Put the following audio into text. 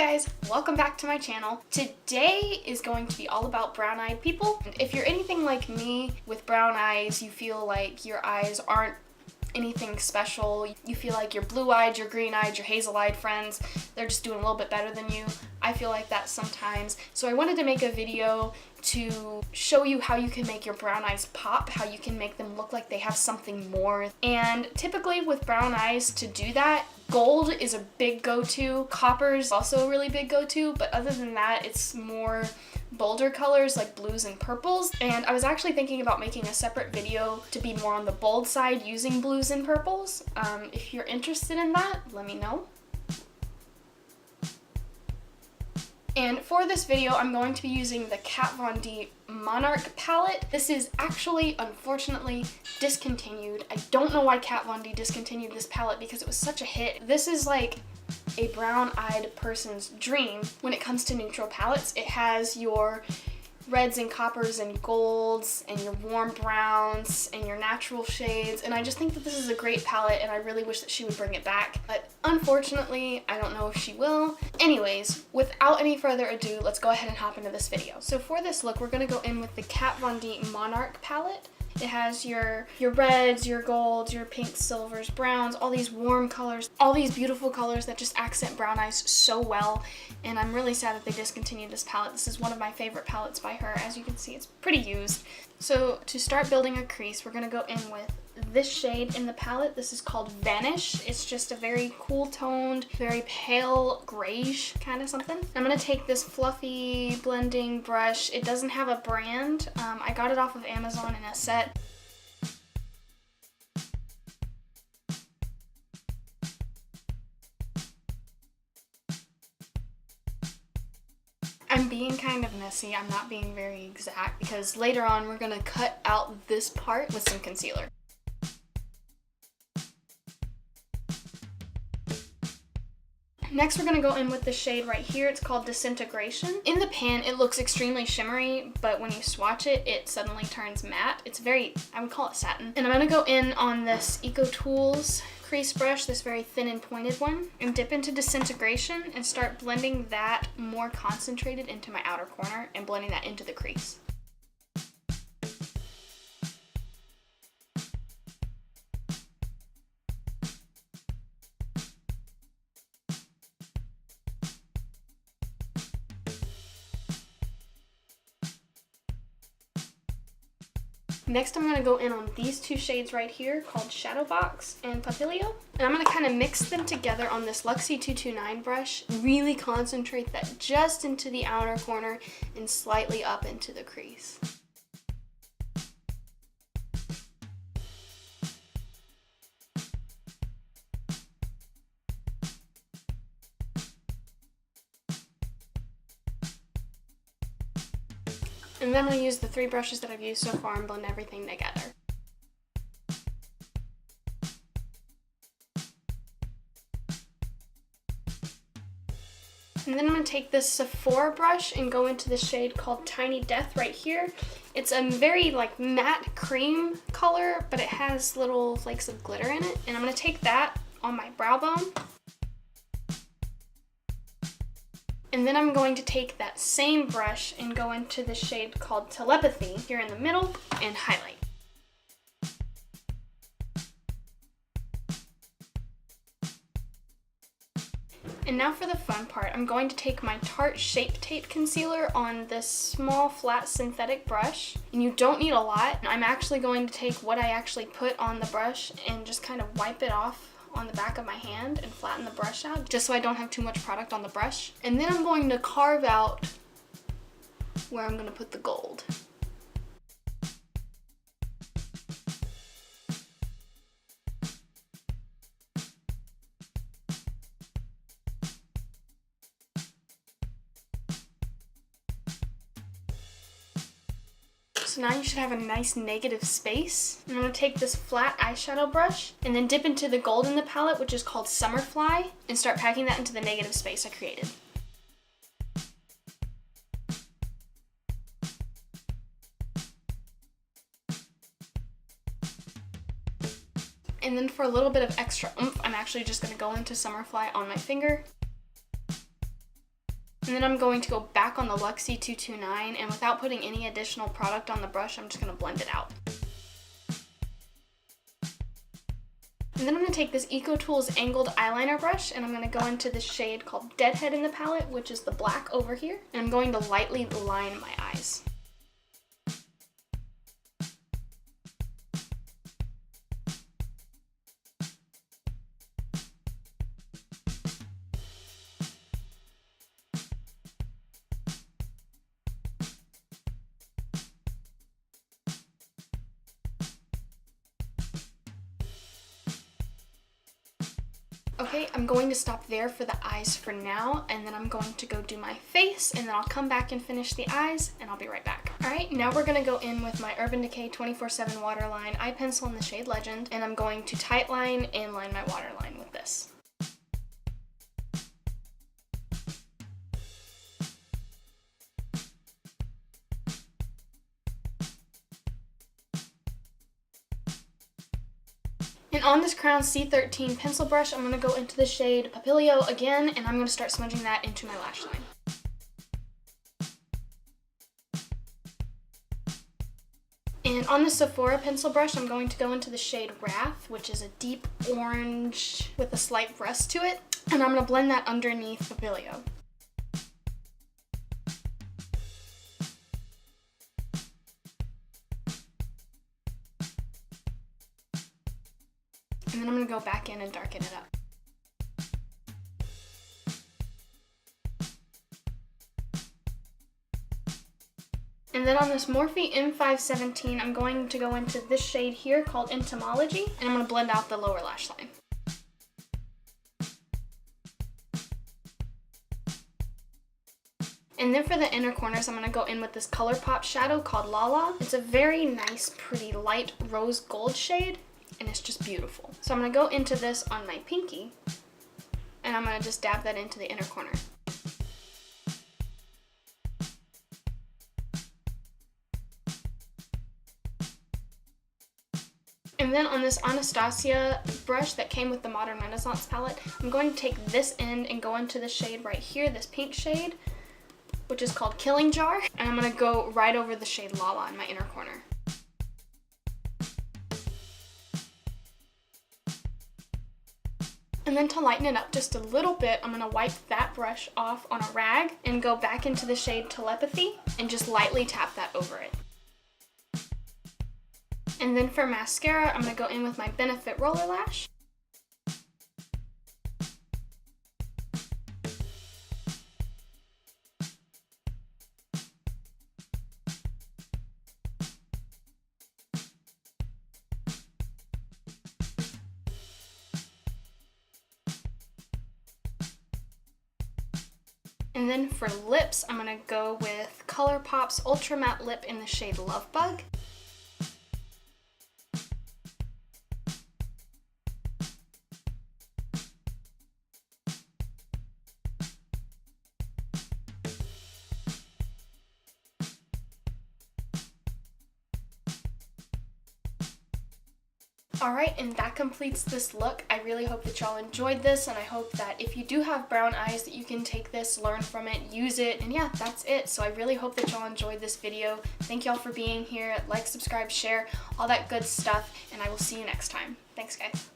guys, welcome back to my channel. Today is going to be all about brown-eyed people. If you're anything like me with brown eyes, you feel like your eyes aren't anything special. You feel like your blue-eyed, your green-eyed, your hazel-eyed friends, they're just doing a little bit better than you. I feel like that sometimes. So I wanted to make a video to show you how you can make your brown eyes pop, how you can make them look like they have something more. And typically with brown eyes, to do that, gold is a big go-to. Copper is also a really big go-to, but other than that, it's more bolder colors like blues and purples. And I was actually thinking about making a separate video to be more on the bold side using blues and purples. If you're interested in that, let me know. And for this video, I'm going to be using the Kat Von D Monarch palette. This is actually, unfortunately, discontinued. I don't know why Kat Von D discontinued this palette because it was such a hit. This is like a brown-eyed person's dream when it comes to neutral palettes. It has your reds and coppers and golds and your warm browns and your natural shades, and I just think that this is a great palette and I really wish that she would bring it back, but unfortunately I don't know if she will. Anyways, without any further ado, let's go ahead and hop into this video. So for this look, we're going to go in with the Kat Von D Monarch palette. It has your reds, your golds, your pinks, silvers, browns, all these warm colors, all these beautiful colors that just accent brown eyes so well. And I'm really sad that they discontinued this palette. This is one of my favorite palettes by her. As you can see, it's pretty used. So to start building a crease, we're going to go in with this shade in the palette. This is called Vanish. It's just a very cool toned, very pale grayish kind of something. I'm going to take this fluffy blending brush. It doesn't have a brand. I got it off of Amazon in a set. I'm being kind of messy. I'm not being very exact because later on we're going to cut out this part with some concealer. Next, we're going to go in with the shade right here. It's called Disintegration. In the pan, it looks extremely shimmery, but when you swatch it, it suddenly turns matte. It's very, I would call it satin. And I'm going to go in on this Eco Tools crease brush, this very thin and pointed one, and dip into Disintegration and start blending that more concentrated into my outer corner and blending that into the crease. Next, I'm going to go in on these two shades right here called Shadow Box and Papilio. And I'm going to kind of mix them together on this Luxie 229 brush. Really concentrate that just into the outer corner and slightly up into the crease. And then I'm going to use the three brushes that I've used so far and blend everything together. And then I'm going to take this Sephora brush and go into the shade called Tiny Death right here. It's a very like matte cream color, but it has little flakes of glitter in it. And I'm going to take that on my brow bone. And then I'm going to take that same brush and go into the shade called Telepathy here in the middle and highlight. And now for the fun part, I'm going to take my Tarte Shape Tape Concealer on this small flat synthetic brush. And you don't need a lot. I'm actually going to take what I actually put on the brush and just kind of wipe it off on the back of my hand and flatten the brush out just so I don't have too much product on the brush. And then I'm going to carve out where I'm going to put the gold. So now you should have a nice negative space. And I'm going to take this flat eyeshadow brush and then dip into the gold in the palette, which is called Summerfly, and start packing that into the negative space I created. And then for a little bit of extra oomph, I'm actually just going to go into Summerfly on my finger. And then I'm going to go back on the Luxie 229, and without putting any additional product on the brush, I'm just going to blend it out. And then I'm going to take this EcoTools angled eyeliner brush, and I'm going to go into this shade called Deadhead in the palette, which is the black over here. And I'm going to lightly line my eyes. Okay, I'm going to stop there for the eyes for now, and then I'm going to go do my face, and then I'll come back and finish the eyes, and I'll be right back. Alright, now we're going to go in with my Urban Decay 24/7 Waterline eye pencil in the shade Legend, and I'm going to tight line and line my waterline with this. And on this Crown C13 pencil brush, I'm going to go into the shade Papilio again, and I'm going to start smudging that into my lash line. And on the Sephora pencil brush, I'm going to go into the shade Wrath, which is a deep orange with a slight rust to it, and I'm going to blend that underneath Papilio. And then I'm going to go back in and darken it up. And then on this Morphe M517, I'm going to go into this shade here called Entomology, and I'm going to blend out the lower lash line. And then for the inner corners, I'm going to go in with this ColourPop shadow called Lala. It's a very nice, pretty light rose gold shade, and it's just beautiful. So I'm going to go into this on my pinky, and I'm going to just dab that into the inner corner. And then on this Anastasia brush that came with the Modern Renaissance palette, I'm going to take this end and go into the shade right here, this pink shade, which is called Killing Jar, and I'm going to go right over the shade Lala in my inner corner. And then to lighten it up just a little bit, I'm going to wipe that brush off on a rag and go back into the shade Telepathy and just lightly tap that over it. And then for mascara, I'm going to go in with my Benefit Roller Lash. And then for lips, I'm going to go with ColourPop's Ultra Matte Lip in the shade Love Bug. Alright, and that completes this look. I really hope that y'all enjoyed this, and I hope that if you do have brown eyes that you can take this, learn from it, use it, and yeah, that's it. So I really hope that y'all enjoyed this video. Thank y'all for being here. Like, subscribe, share, all that good stuff, and I will see you next time. Thanks, guys.